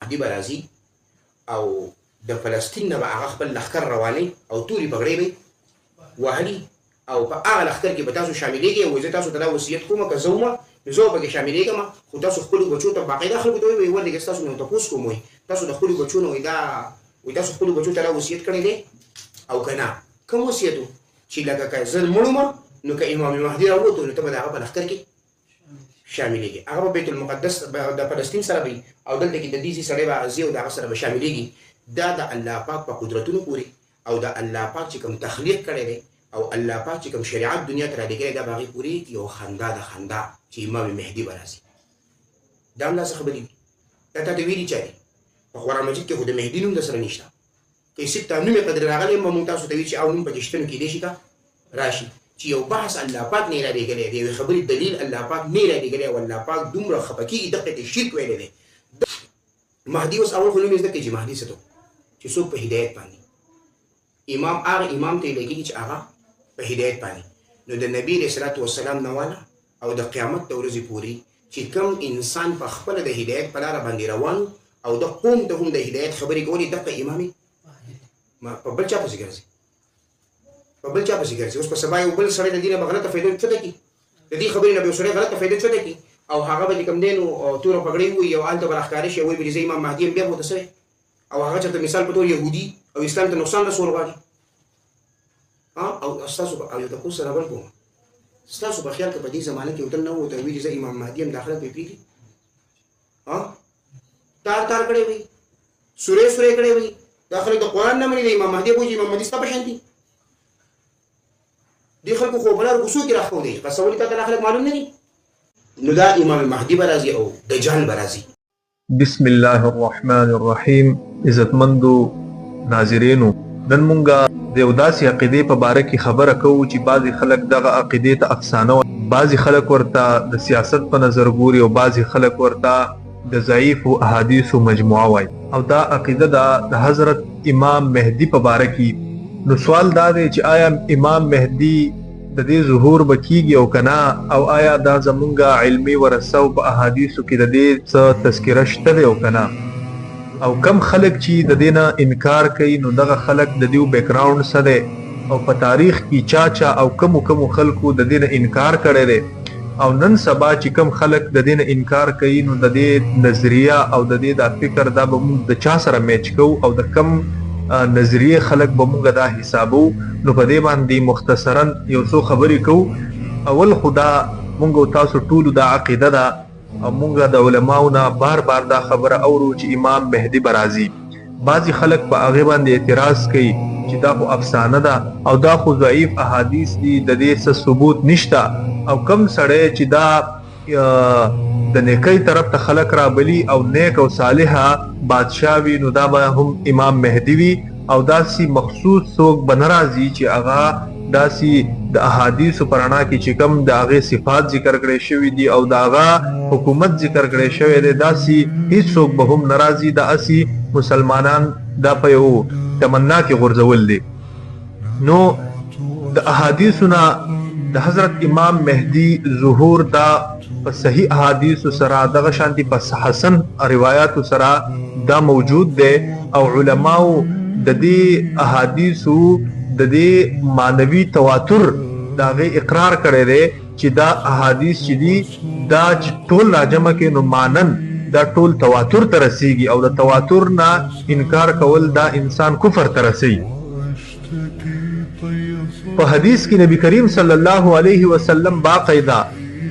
مهدي به راځي او د فلسطین نه به هغه خپل لښکر رواني او تورې پګړۍ به وهلي او په هغه لښکر کې به تاسو شاملېږئ او زه تاسو ته دا وصیت کوم که زه ومه نو زه به پکې شاملېږم خو تاسو خپلو بچو ته باقاعده خلکو ته وایئ ولې ستاسو نه تپوس کوم وایي تاسو د خپلو بچو نه وایي تاسو خپلو بچو ته دا وصیت کړی دی او که نه کوم وصیت و چې لکه که زه مړ ومه نو که امام مهدي راووتو نو ته به د هغه په لښکر کې شاملېږي هغه به بیت المقدس د فلسطین سره وي او دلته کې د دې سړی به ځي او د هغه سره به شاملېږي دا د الله پاک په قدرتونو پورې او د الله پاک چې کوم تخلیق کړی دی او الله پاک چې کوم شریعت دنیا ته رالیږلی دا به هغې پورې یو خندا د خندا چې امام مهدي به راځي دا هم داسې خبرې دي دا تا ته ویلي چا دي په قرآن مجید کې خو د مهدي نوم درسره نشته که یې صرف تا نوم یې قدر راغلی به مونږ تاسو ته وي چې او نوم پکې شته نو کیدای شي که راشي چې یو بحث الله پاک نه یې رالیږلی دی یوې خبرې دلیل الله پاک نه یې رالیږلی او الله پاک دومره خفه کېږي دقه ته شرک ویلی دی مهدي اوس اول خو نوم یې زده کړي چې مهدي څه ته چې څوک په هدایت باندې امام هغه امام ته یې لګېږي چې هغه په هدایت باندې نو د نبي علیه صلات وسلام نه والا او د قیامت د ورځې پورې چې کوم انسان په خپله د هدایت په لاره باندې روان او د قوم ته هم د هدایت خبرې کولې دغه امام په بل چا پسې ګرځي په بل چا پسې ګرځي اوس په سبا یو بل سړی د دې نه به غلطه فایده چوټه کړي د دې خبرې نه به یو سړی غلطه فایده چوټه کړي او هغه به چې کوم دی نو توره پګړۍ ووایي او هلته به راښکاره شي وایي به زه امام مهدي یم بیا به ورته څه او هغه چېرته مثال په طور یهودي او اسلام ته نقصان رسول غواړي او ستاسو او یو تپوس سره بل کوم ستاسو په خیال کې په دې زمانه کې یو تل نه وو ته ویلي زه امام مهدي یم داخله پرې پرېږدي تار کړی وي سورې کړی وي دا خلک د قرآن نه مني د امام مهدي بوځي امام مهدي ستا په شان دي دې خلکو خو په لاره کوڅو کې راښودي قصولي تا ته دا خلک معلوم نه دي نو دا امام مهدي به راځي او دجال به راځي بسم الله الرحمن الرحیم عزتمندو ناظرینو نن مونږه د یو داسې عقیدې په باره کې خبره کوو چې بعضې خلک دغه عقیدې ته افسانه وایي بعضې خلک ورته د سیاست په نظر ګوري او بعضې خلک ورته د ضعیفو احادیثو مجموعه وایي او دا عقیده ده د حضرت امام مهدي په باره کې نو سوال دا دی چې آیا امام مهدي د دې ظهور به کیږي او که نه او آیا دا زمونږ علمي ورثه او په احادیثو کې د دې څه تذکره شته دی او که نه او کم خلک چې د دې نه انکار کوي نو دغه خلک د دیو بیکګراوند څه دی او په تاریخ کې چا او کمو خلکو د دې نه انکار کړی دی او نن سبا چې کم خلک د دې نه انکار کوي نو د دې نظریه او د دې دا فکر دا به موږ د چا سره میچ کوو او د کم نظریه خلک به موږ دا حسابو نو په دې باندې مختصرا یو څو خبرې کوو اول خدا موږ تاسو ټولو دا عقیده ده او موږ د علماو نه بار دا خبره اورو چې امام مهدي به راځي بعضې خلک په هغې باندې اعتراض کوي چې دا خو افسانه ده او دا خو ضعیف احادیث دي د دې څه ثبوت نشته او کم سړی چې دا د نیکۍ طرف ته خلک رابلي او نیک او صالحه بادشاه وي نو دا به هم امام مهدي وي او داسې مخصوص څوک به نه راځي چې هغه داسې د احادیثو په رڼا کې چې کوم د هغې صفات ذکر کړی شوي دي او د هغه حکومت ذکر کړی شوی دی داسې هیڅوک به هم نه راځي دا اسې مسلمانان دا په یو تمنا کې غورځول دي نو د احادیثو نه د حضرت امام مهدي ظهور دا په صحیح احادیثو سره دغه شانتي په حسن روایاتو سره دا موجود دی او علماو د دې احادیثو د دې معنوي تواتر دا غي اقرار کړی دی چې دا احادیث چې دي دا ټول راجمع کې نو مانن دا ټول تواتر ته رسیږي او د تواتر نه انکار کول دا انسان کفر ته رسي په حدیث کې نبی کریم صلی الله علیه وسلم باقاعده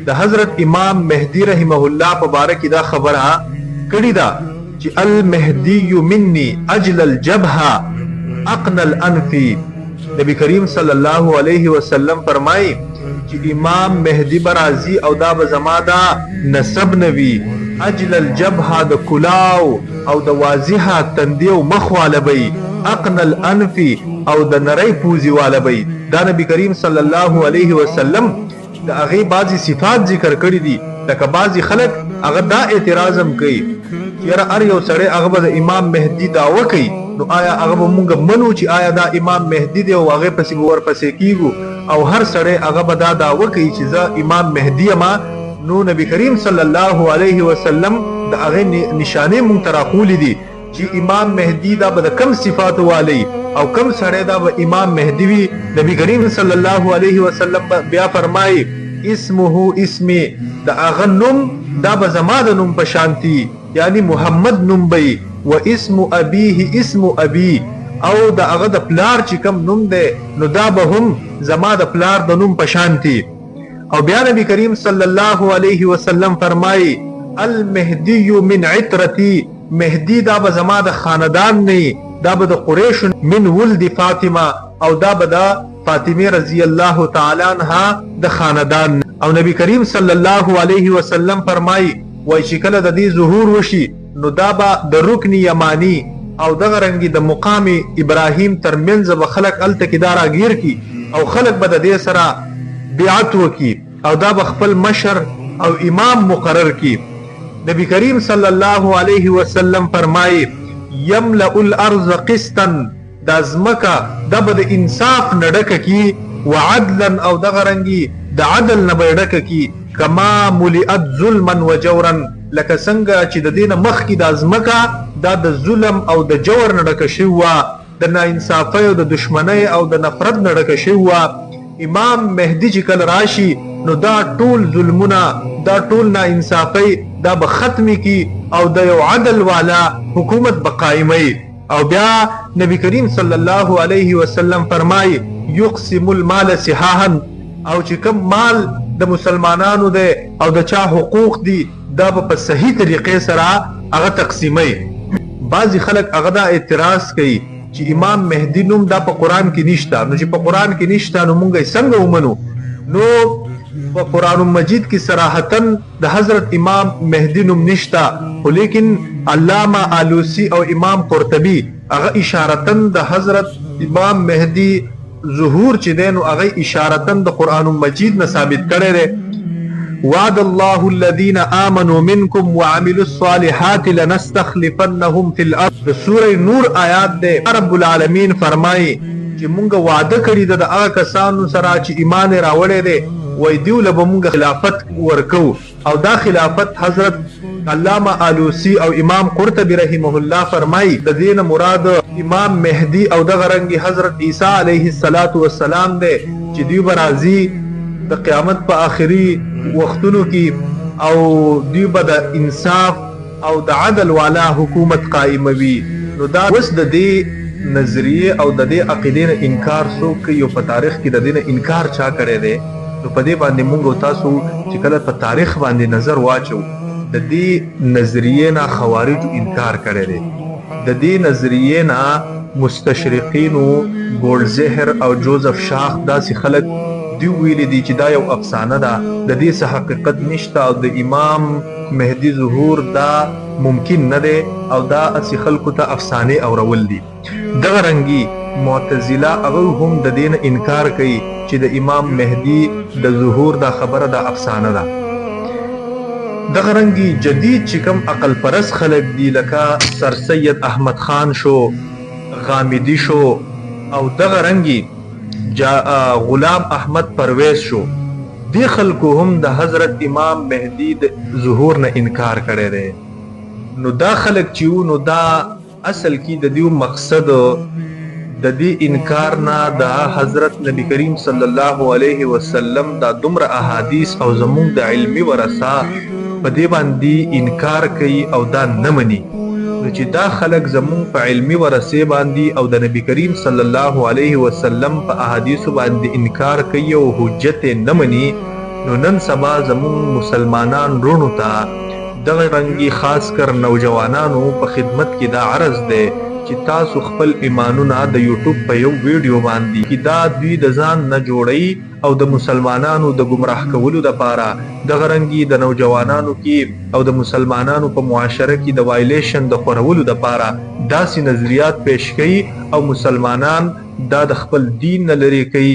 د حضرت امام مهدی رحمه الله په باره کې دا خبره کړې ده چې المهدی مني اجل الجبهه اقنى الانف نبی کریم صلی الله علیه وسلم فرمایي چې امام مهدی برازي او دا به زما دا نسب نوي اجل الجبهه د کلاو او د واضحه تندي او مخ والبي اقنى الانف او د نری پوزي والبي دا نبی کریم صلی الله علیه وسلم د هغه بعضی صفات ذکر کړی دي لکه بعضی خلک هغه دا اعتراض هم کوي چې هر یو سړی هغه د امام مهدي دعوه کوي نو آیا هغه مونږ منو چې آیا دا امام مهدي دی او هغه پسې ورپسې کیږو او هر سړی هغه به دا دعوه کوي چې زه امام مهدي یم نو نبی کریم صلی الله علیه وسلم د هغه نشانه مونږ تراخولې دي چې امام مهدی دا به کم صفات والی او کم سره دا به امام مهدی وی. نبی کریم صلی الله علیه وسلم بیا فرمای اسمه اسمی دا هغه نوم دا به زما د نوم په شانتی یعنی محمد نوم بی و اسم ابیه اسم ابی او دا هغه د پلار چې کم نوم دی نو دا به هم زما د پلار د نوم په شانتی. او بیا نبی کریم صلی الله علیه وسلم فرمای المهدی من عترتی مهدی دا به زما د خاندان نه دا به د قریش من ولد فاطمه او دا به د فاطمه رضی الله تعالی عنها د خاندان. او نبی کریم صلی الله علیه وسلم فرمای وای چې کله د دې ظهور وشي نو دا به د رکن یمانی او دغه رنګي د مقام ابراهیم ترمنځ به خلق التکدار اگیر کی او خلق به د دې سره بیعت وکي او دا به خپل مشر او امام مقرر کی. نبی کریم صلی الله علیه وسلم فرمای یملأ الارض قسطا دا زمکا دا به د انصاف نډک کی وعدلا او دغه رنګي د عدل نه بډک کی کما ملئت ظلما وجورا لکه څنګه چې د دینه مخ کی د ازمکا دا د ظلم او د جور نه ډک شوی د ناانصافۍ او د دشمنۍ او د نفرت نه ډک شوی. امام مهدی چې کله راشي نو دا ټول ظلمونه دا ټول ناانصافۍ دا به ختم کی او د یو عدل والا حکومت به قائمي. او بیا نبی کریم صلی الله علیه وسلم فرمای یقسم المال صحاحا او چې کوم مال د مسلمانانو دی او د چا حقوق دي دا په صحیح طریقې سره هغه تقسیمي. بعضی خلک هغه دا اعتراض کوي چې امام مهدی نوم دا په قران کې نشته نو چې په قران کې نشته نو مونږ یې څنګه ومنو. نو په قران مجید کې صراحتا د حضرت امام مهدی نوم نشته خو لیکن علامه آلوسی او امام قرطبی هغه اشارتا د حضرت امام مهدی ظهور چې دین او هغه اشارتا د قران مجید نه ثابت کړی دی. وعد الله الذين آمنوا منكم وعملوا الصالحات لنستخلفنهم في الارض. د سوره نور آیات دی. رب العالمین فرمایي چې مونږ وعده کړی د هغه کسانو سره چې ایمان راوړی دی وای دیو له مونږ خلافت ورکو او دا خلافت حضرت علامه آلوسی او امام قرطبی رحمه الله فرمایي د دین مراد امام مهدی او دغه رنګي حضرت عیسی علیه السلام دی چې دیو برازي د قیامت په آخري وختونو کې او دیو به د انصاف او د عدل والا حکومت قائموي. نو دا اوس د دې نظریه او د دې عقیدې نه انکار څوک کوي او په تاریخ کې د دې نه انکار چا کړی دی نو په دې باندې موږ تاسو چې کله په تاریخ باندې نظر واچو د دې نظریه نه خوارج انکار کړی دی. د دې نظریه نه مستشرقینو ګولزهر او جوزف شاخ داسې خلک دی ویلي دي چې دا یو افسانه ده د دې څه حقیقت نشته او د امام مهدی ظهور دا ممکن نه دی او دا اسی خلکو ته افسانه اورول دي. دغه رنګي معتزله هغه هم د دین انکار کوي چې د امام مهدی د ظهور دا خبره د افسانه ده. دغه رنګي جدید چې کوم عقل پرست خلک دي لکه سر سید احمد خان شو غامدی شو او دغه رنګي غلام احمد پرویز شو دی خلکو هم د حضرت امام مهدی د ظهور نه انکار کړی دی. نو دا خلک چې نو دا اصل کې د دیو مقصد د دې انکار نه د حضرت نبی کریم صلی الله علیه وسلم دا دومره احادیث او زموږ د علمي ورثه په دې باندې انکار کوي او دا نه مني. نو چې دا خلک زمون په علمي ورثه باندې او د نبی کریم صلی الله علیه وسلم په احادیث باندې انکار کوي او حجت نه مني نو نن سبا زمون مسلمانان رونو ته دغه رنګي خاص کر نوجوانانو په خدمت کې دا عرض دی چې تاسو خپل ایمانونه د یوټیوب په یو ویډیو باندې کې دا دوی د ځان نه جوړي او د مسلمانانو د گمراه کولو لپاره دغه رنګي د نوجوانانو کې او د مسلمانانو په معاشره کې د وایلیشن د خورولو لپاره داسې نظریات پیش کوي او مسلمانان دا د خپل دین نه لري کوي.